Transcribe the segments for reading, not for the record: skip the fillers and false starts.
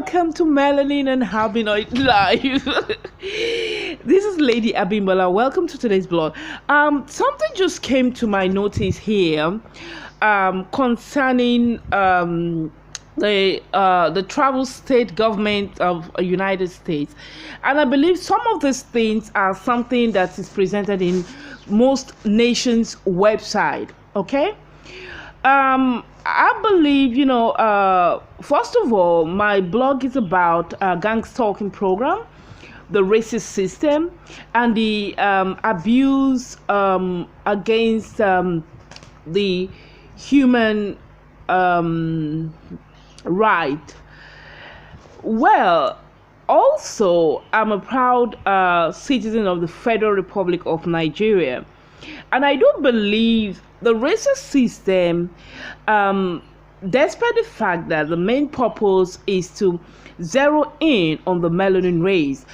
Welcome to Melanin and Habinoid Live. This is Lady Abimbola. Welcome to today's blog. Something just came to my notice here concerning the travel state government of United States, and I believe some of these things are something that is presented in most nations' website. Okay. I believe, first of all, my blog is about gang stalking program, the racist system, and the abuse against the human right. Well, also, I'm a proud citizen of the Federal Republic of Nigeria, and I do believe the racist system, despite the fact that the main purpose is to zero in on the melanin race.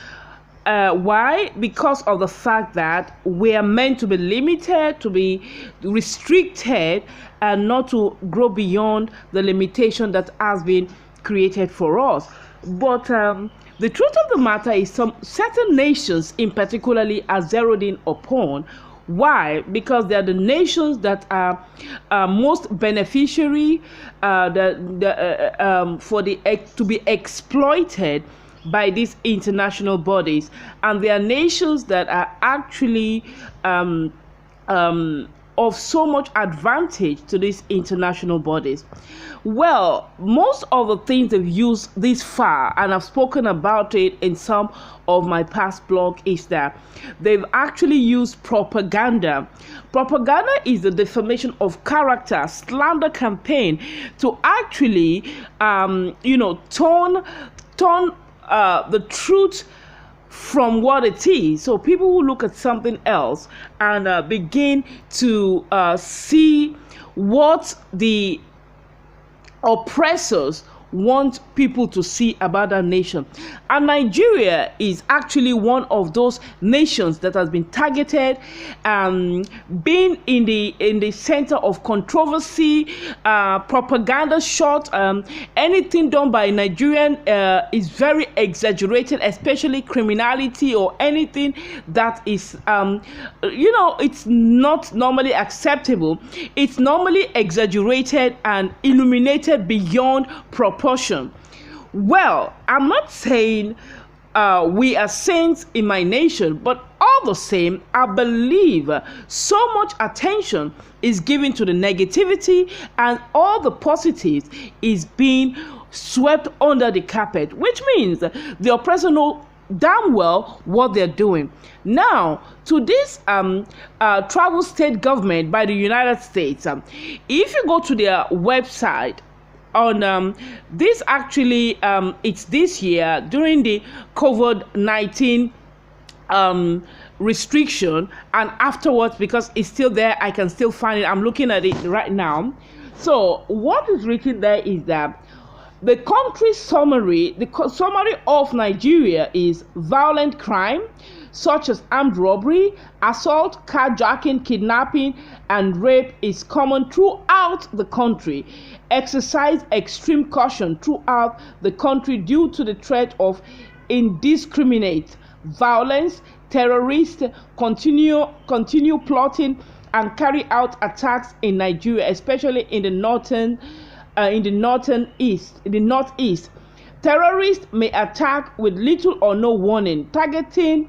Why? Because of the fact that we are meant to be limited, to be restricted, and not to grow beyond the limitation that has been created for us. But the truth of the matter is some certain nations in particularly are zeroed in upon. Why? Because they are the nations that are most beneficiary to be exploited by these international bodies, and they are nations that are actually of so much advantage to these international bodies. Well, most of the things they've used this far, and I've spoken about it in some of my past blog, is that they've actually used propaganda. Propaganda is the defamation of character, slander campaign to actually, turn the truth from what it is. So people will look at something else and begin to see what the oppressors want people to see about our nation. And Nigeria is actually one of those nations that has been targeted, being in the center of controversy, propaganda shot. Anything done by Nigerian is very exaggerated, especially criminality or anything that is, it's not normally acceptable. It's normally exaggerated and illuminated beyond proportion. Well, I'm not saying we are saints in my nation, but all the same, I believe so much attention is given to the negativity, and all the positives is being swept under the carpet, which means the oppressor know damn well what they're doing. Now, to this travel state government by the United States, if you go to their website, on this actually it's this year during the COVID-19 restriction, and afterwards, because it's still there, I can still find it. I'm looking at it right now. So what is written there is that the country summary, summary of Nigeria is violent crime such as armed robbery, assault, carjacking, kidnapping, and rape is common throughout the country. Exercise extreme caution throughout the country due to the threat of indiscriminate violence. Terrorists continue plotting and carry out attacks in Nigeria, especially in the northeast. Terrorists may attack with little or no warning, targeting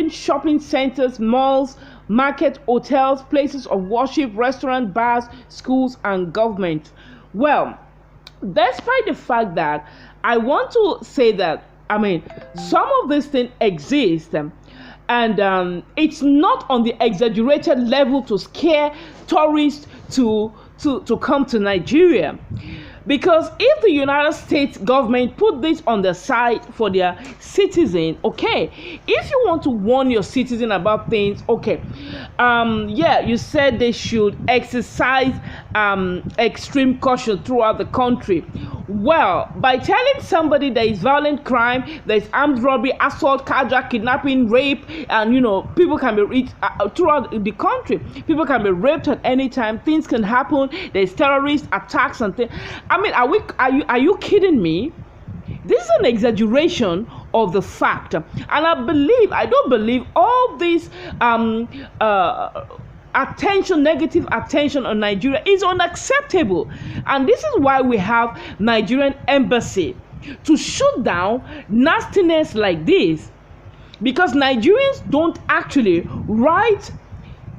shopping centers, malls, market, hotels, places of worship, restaurants, bars, schools, and government. Well, despite the fact that I want to say that, some of these things exist, and it's not on the exaggerated level to scare tourists to come to Nigeria. Because if the United States government put this on the side for their citizen, okay, if you want to warn your citizen about things, okay, you said they should exercise extreme caution throughout the country. Well, by telling somebody there is violent crime, there is armed robbery, assault, carjack, kidnapping, rape, and people can be raped throughout the country. People can be raped at any time. Things can happen. There's terrorist attacks and things. Are you kidding me? This is an exaggeration of the fact, and I don't believe all this negative attention on Nigeria is unacceptable, and this is why we have Nigerian embassy to shoot down nastiness like this, because Nigerians don't actually write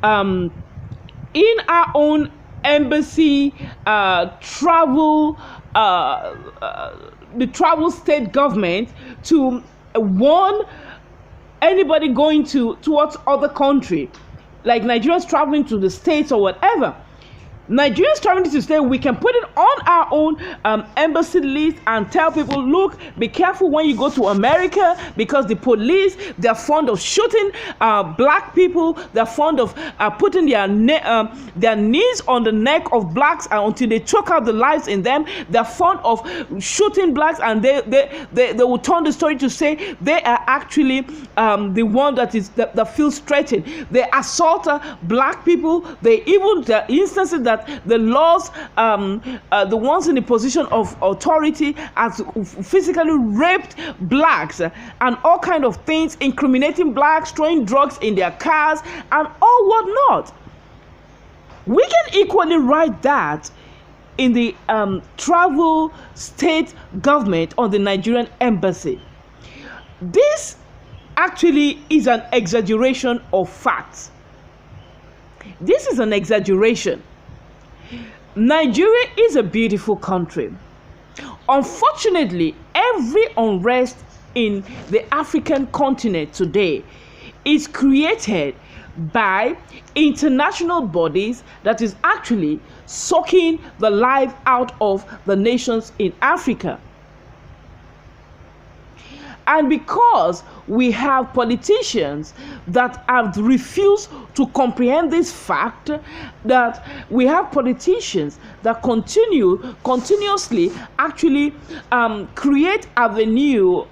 in our own embassy travel the travel state government to warn anybody going towards other country, like Nigerians traveling to the States or whatever. Nigerians traveling to the States, we can put it on our own embassy list and tell people, look, be careful when you go to America, because the police, they're fond of shooting black people. They're fond of putting their knees on the neck of blacks until they choke out the lives in them. They're fond of shooting blacks, and they will turn the story to say they are actually the one that feels threatened. They assault black people. They even, the instances that the laws, the ones in the position of authority, has physically raped blacks and all kind of things, incriminating blacks, throwing drugs in their cars and all whatnot. We can equally write that in the travel state government on the Nigerian embassy. This actually is an exaggeration of facts. This is an exaggeration. Nigeria is a beautiful country. Unfortunately, every unrest in the African continent today is created by international bodies that is actually sucking the life out of the nations in Africa. And because we have politicians that have refused to comprehend this fact, that we have politicians that continuously actually create avenue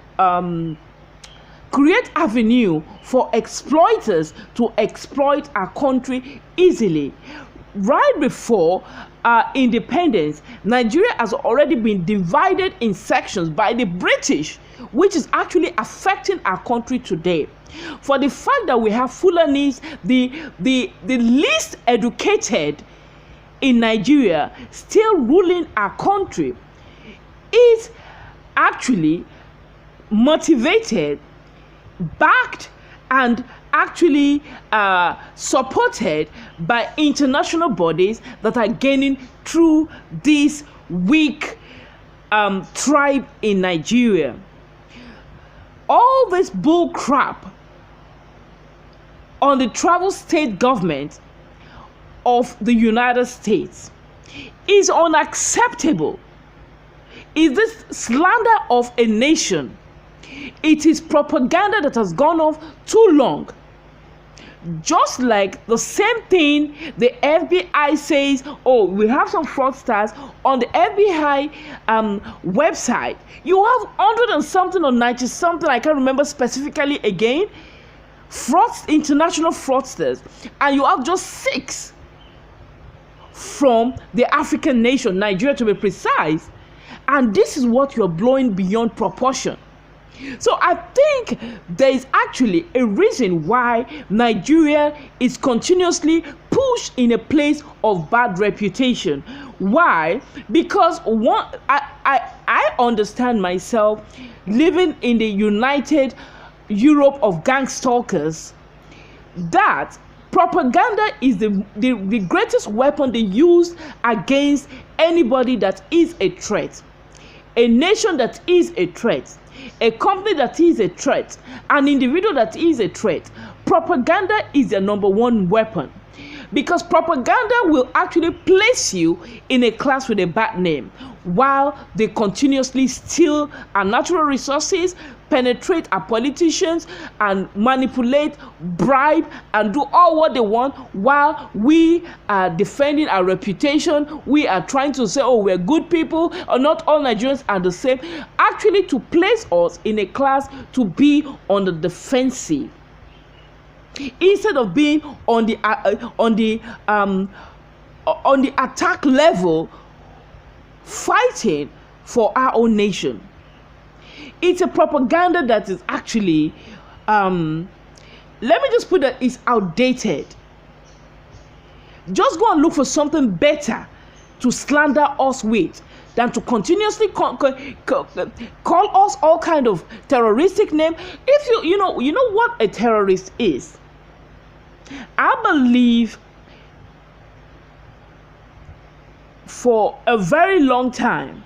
for exploiters to exploit our country easily. Right before independence, Nigeria has already been divided in sections by the British, which is actually affecting our country today. For the fact that we have Fulanis, the least educated in Nigeria, still ruling our country, is actually motivated, backed, and actually supported by international bodies that are gaining through this weak tribe in Nigeria. All this bull crap on the travel state government of the United States is unacceptable. Is this slander of a nation? It is propaganda that has gone on too long. Just like the same thing the FBI says, oh, we have some fraudsters on the FBI website. You have 100 and something or 90 something, I can't remember specifically again, international fraudsters, and you have just 6 from the African nation, Nigeria to be precise, and this is what you're blowing beyond proportion. So I think there is actually a reason why Nigeria is continuously pushed in a place of bad reputation. Why? Because I understand myself living in the United Europe of gang stalkers, that propaganda is the greatest weapon they use against anybody that is a threat. A nation that is a threat, a company that is a threat, an individual that is a threat. Propaganda is their number one weapon, because propaganda will actually place you in a class with a bad name, while they continuously steal our natural resources, penetrate our politicians, and manipulate, bribe, and do all what they want, while we are defending our reputation. We are trying to say, oh, we're good people, or not all Nigerians are the same, actually to place us in a class to be on the defensive, instead of being on the attack level, fighting for our own nation. It's a propaganda that is actually, let me just put that, it's outdated. Just go and look for something better to slander us with than to continuously call us all kind of terroristic name. If you know what a terrorist is. I believe for a very long time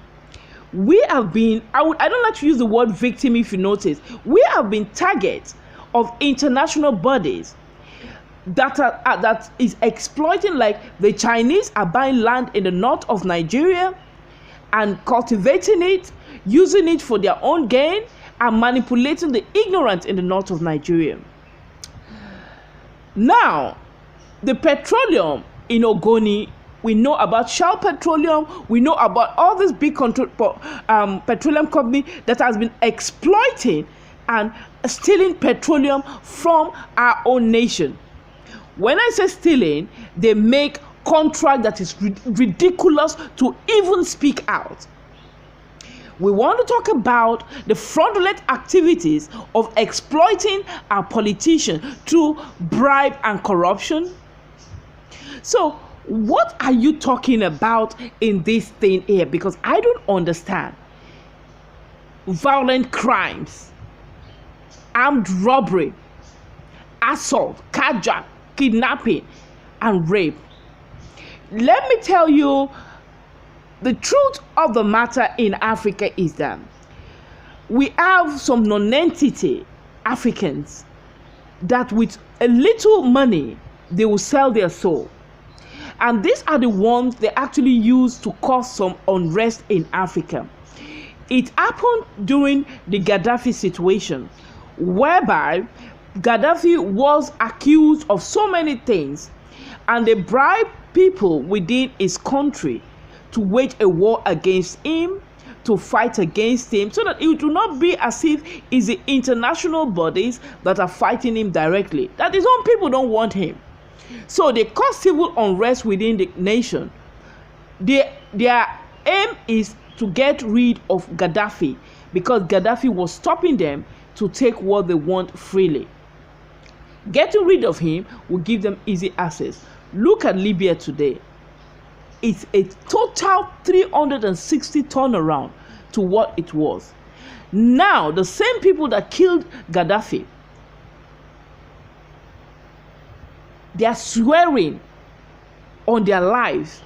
we have been, I don't like to use the word victim, if you notice, we have been targets of international bodies that is exploiting. Like the Chinese are buying land in the north of Nigeria and cultivating it, using it for their own gain, and manipulating the ignorant in the north of Nigeria. Now, the petroleum in Ogoni, we know about Shell Petroleum, we know about all this big petroleum company that has been exploiting and stealing petroleum from our own nation. When I say stealing, they make contract that is ridiculous to even speak out. We want to talk about the fraudulent activities of exploiting our politicians through bribe and corruption. So, what are you talking about in this thing here? Because I don't understand. Violent crimes, armed robbery, assault, carjack, kidnapping, and rape. Let me tell you, the truth of the matter in Africa is that we have some non-entity Africans that with a little money, they will sell their soul. And these are the ones they actually use to cause some unrest in Africa. It happened during the Gaddafi situation, whereby Gaddafi was accused of so many things, and they bribed people within his country to wage a war against him, to fight against him, so that it will not be as if it's the international bodies that are fighting him directly, that his own people don't want him. So they cause civil unrest within the nation. Their aim is to get rid of Gaddafi, because Gaddafi was stopping them to take what they want freely. Getting rid of him will give them easy access. Look at Libya today. It's a total 360 turnaround to what it was. Now, the same people that killed Gaddafi, they are swearing on their lives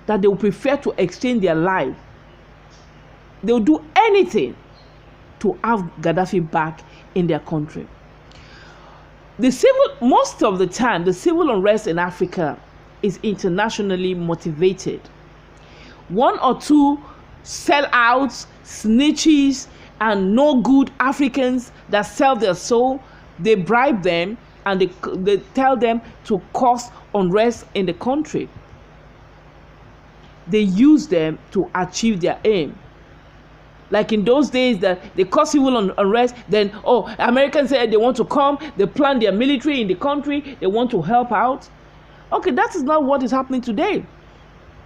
that they will prefer to extend their life. They will do anything to have Gaddafi back in their country. Most of the time, the civil unrest in Africa is internationally motivated. One or two sellouts, snitches, and no good Africans that sell their soul, they bribe them and they tell them to cause unrest in the country. They use them to achieve their aim. Like in those days that they cause civil unrest, then, Americans said they want to come, they plan their military in the country, they want to help out. Okay, that is not what is happening today.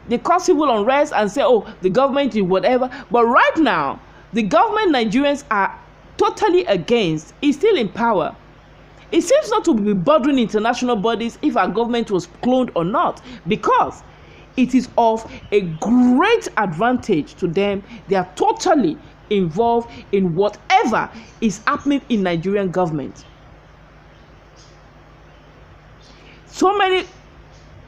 They cause civil unrest and say, the government is whatever. But right now, the government Nigerians are totally against is still in power. It seems not to be bothering international bodies if our government was cloned or not, because it is of a great advantage to them. They are totally involved in whatever is happening in Nigerian government. So many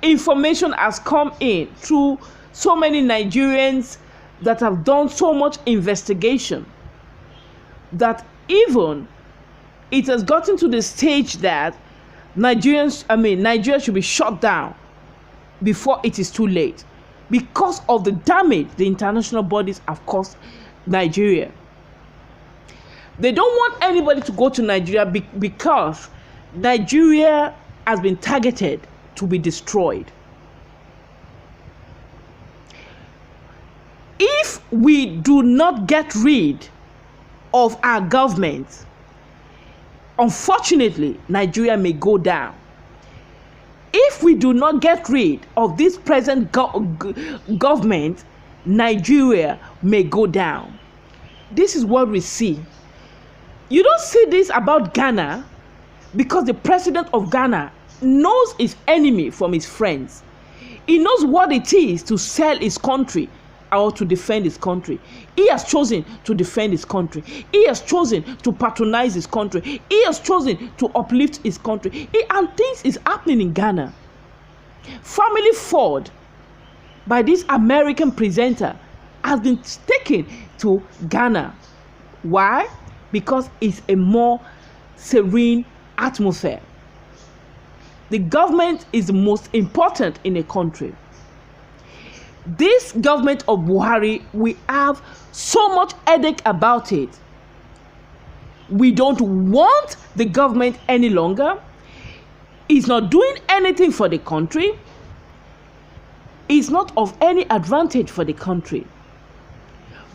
information has come in through so many Nigerians that have done so much investigation that even it has gotten to the stage that Nigeria should be shut down before it is too late, because of the damage the international bodies have caused Nigeria. They don't want anybody to go to Nigeria because Nigeria has been targeted to be destroyed. If we do not get rid of our government, unfortunately, Nigeria may go down. If we do not get rid of this present government, Nigeria may go down. this is what we see. You don't see this about Ghana because the president of Ghana knows his enemy from his friends. He knows what it is to sell his country or to defend his country. He has chosen to defend his country. He has chosen to patronize his country. He has chosen to uplift his country. And things is happening in Ghana. Family fraud by this American presenter has been taken to Ghana. Why? Because it's a more serene atmosphere. The government is the most important in a country. This government of Buhari, we have so much headache about it. We don't want the government any longer. It's not doing anything for the country. It's not of any advantage for the country.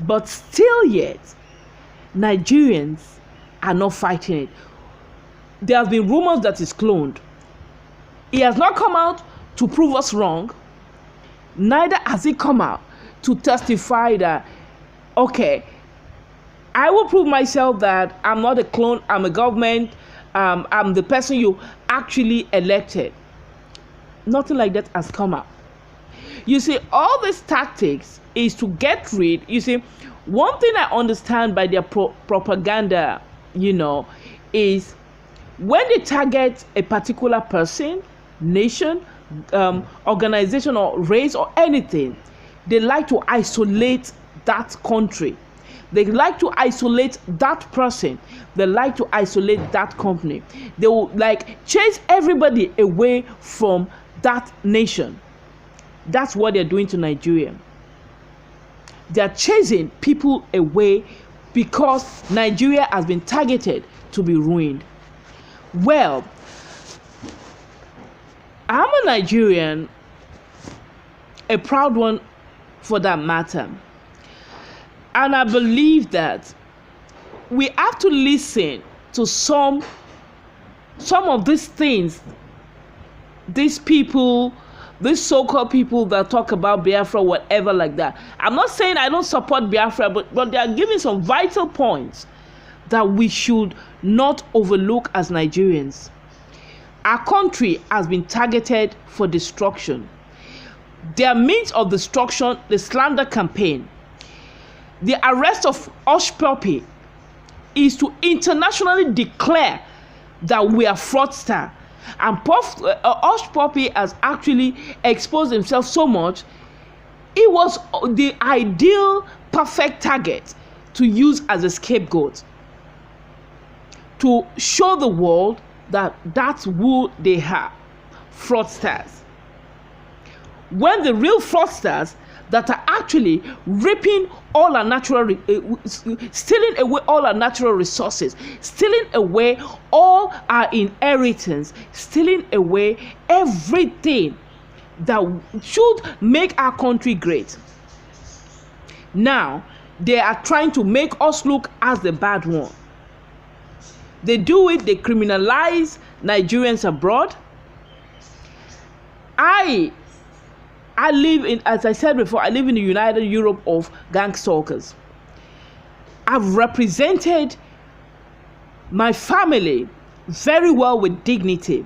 But still yet, Nigerians are not fighting it. There have been rumors that it's cloned. He has not come out to prove us wrong. Neither has he come out to testify that, okay, I will prove myself that I'm not a clone, I'm a government, I'm the person you actually elected. Nothing like that has come out. You see, all these tactics is to get rid. You see, one thing I understand by their propaganda, is when they target a particular person, nation, organization or race or anything, they like to isolate that country. They like to isolate that person. They like to isolate that company. They will chase everybody away from that nation. That's what they're doing to Nigeria. They're chasing people away because Nigeria has been targeted to be ruined. Well, I'm a Nigerian, a proud one for that matter. And I believe that we have to listen to some of these things, these people, these so-called people that talk about Biafra, whatever like that. I'm not saying I don't support Biafra, but they are giving some vital points that we should not overlook as Nigerians. Our country has been targeted for destruction. Their means of destruction, the slander campaign, the arrest of Hush Puppy is to internationally declare that we are fraudster. And Hush Puppy has actually exposed himself so much. He was the ideal, perfect target to use as a scapegoat, to show the world that that's who they are, fraudsters. When the real fraudsters that are actually ripping all our natural, stealing away all our natural resources, stealing away all our inheritance, stealing away everything that should make our country great. Now, they are trying to make us look as the bad one. They do it, they criminalize Nigerians abroad. I live in, as I said before, I live in the United Europe of gang stalkers. I've represented my family very well with dignity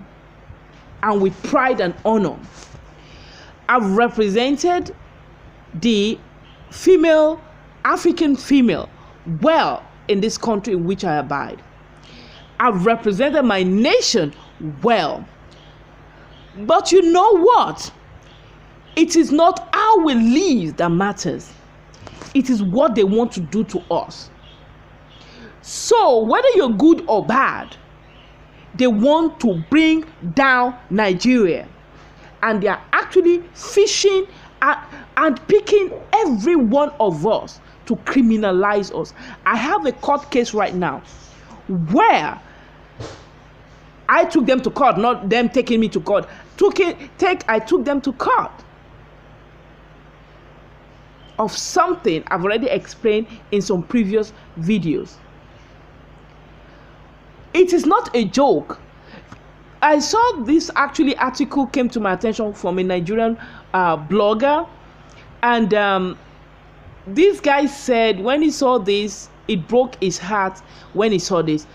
and with pride and honor. I've represented the female, African female, well in this country in which I abide. I've represented my nation well. But you know what? It is not how we live that matters. It is what they want to do to us. So whether you're good or bad, they want to bring down Nigeria. And they are actually fishing and picking every one of us to criminalize us. I have a court case right now where I took them to court, not them taking me to court. I took them to court of something I've already explained in some previous videos. It is not a joke. I saw this article came to my attention from a Nigerian blogger, and this guy said when he saw this, it broke his heart when he saw this.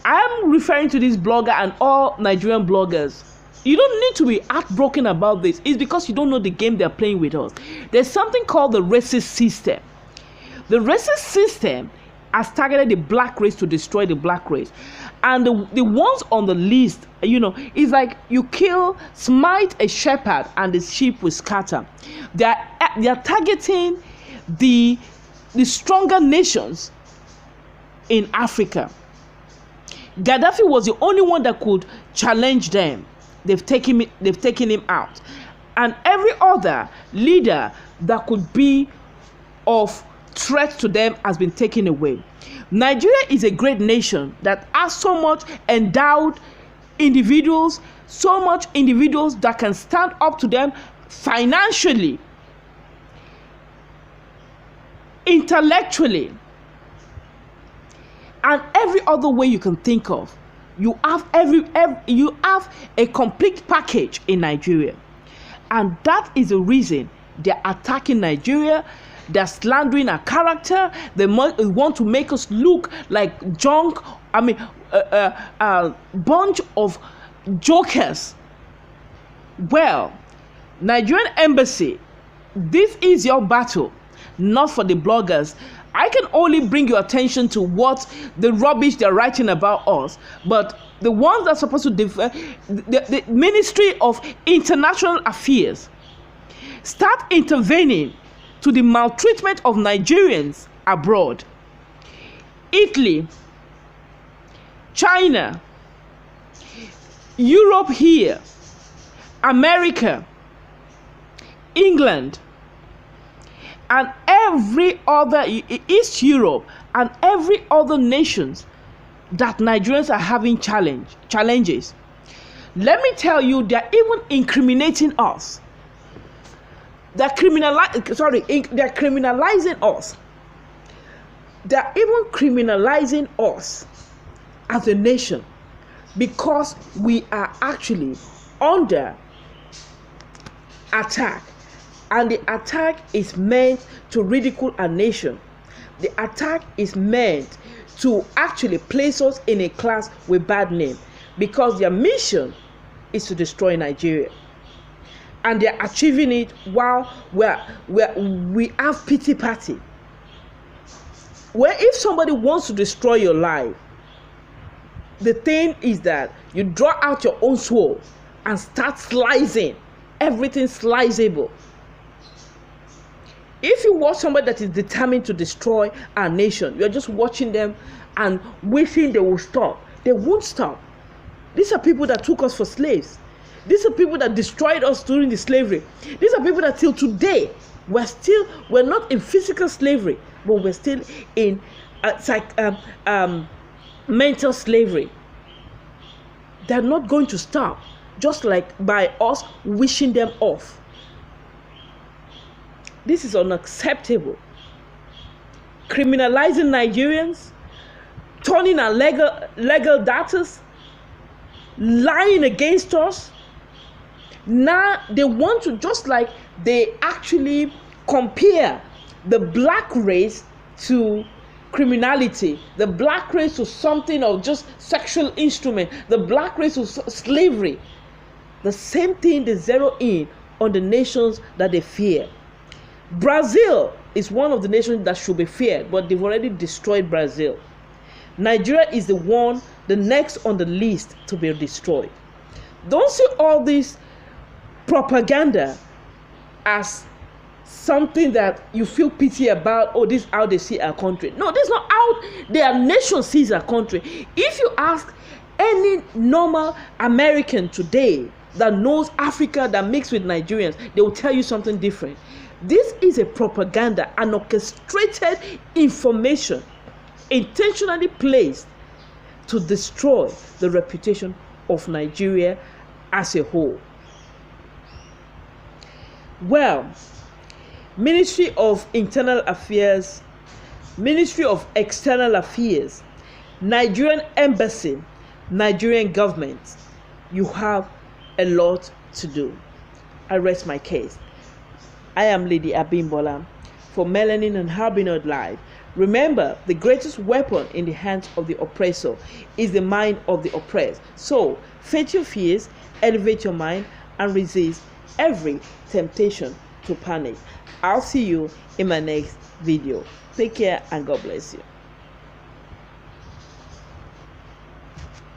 I'm referring to this blogger and all Nigerian bloggers. You don't need to be heartbroken about this. It's because you don't know the game they're playing with us. There's something called the racist system. The racist system has targeted the black race to destroy the black race. And the ones on the list, it's like you smite a shepherd and the sheep will scatter. They are targeting the stronger nations in Africa. Gaddafi was the only one that could challenge them. They've taken him out. And every other leader that could be of threat to them has been taken away. Nigeria is a great nation that has so much endowed individuals, so much individuals that can stand up to them financially, intellectually, and every other way you can think of. You have you have a complete package in Nigeria, and that is the reason they're attacking Nigeria. They're slandering our character. They want to make us look like junk. A bunch of jokers. Well, Nigerian embassy, this is your battle, not for the bloggers. I can only bring your attention to what the rubbish they're writing about us, but the ones that are supposed to the Ministry of International Affairs, start intervening to the maltreatment of Nigerians abroad. Italy, China, Europe here, America, England, and every other East Europe and every other nations that Nigerians are having challenges. Let me tell you, they're even incriminating us. They're criminalizing us. They're even criminalizing us as a nation because we are actually under attack. And the attack is meant to ridicule our nation. The attack is meant to actually place us in a class with bad name, because their mission is to destroy Nigeria. And they're achieving it while we have pity party. Where if somebody wants to destroy your life, the thing is that you draw out your own sword and start slicing. Everything sliceable. If you watch somebody that is determined to destroy our nation, you're just watching them and wishing they will stop. They won't stop. These are people that took us for slaves. These are people that destroyed us during the slavery. These are people that till today, we're not in physical slavery, but we're still in mental slavery. They're not going to stop, just like by us wishing them off. This is unacceptable. Criminalizing Nigerians, turning our legal data, lying against us. Now they want to, just like they actually compare the black race to criminality, the black race to something of just sexual instrument, the black race to slavery. The same thing they zero in on the nations that they fear. Brazil is one of the nations that should be feared, but they've already destroyed Brazil. Nigeria is the next on the list to be destroyed. Don't see all this propaganda as something that you feel pity about. Oh, this is how they see our country. No, this is not how their nation sees our country. If you ask any normal American today that knows Africa, that mix with Nigerians, they will tell you something different. This is a propaganda, an orchestrated information intentionally placed to destroy the reputation of Nigeria as a whole. Well, Ministry of Internal Affairs, Ministry of External Affairs, Nigerian Embassy, Nigerian government, you have a lot to do. I rest my case. I am Lady Abimbola for Melanin and Harbinot Live. Remember, the greatest weapon in the hands of the oppressor is the mind of the oppressed. So, face your fears, elevate your mind, and resist every temptation to panic. I'll see you in my next video. Take care and God bless you.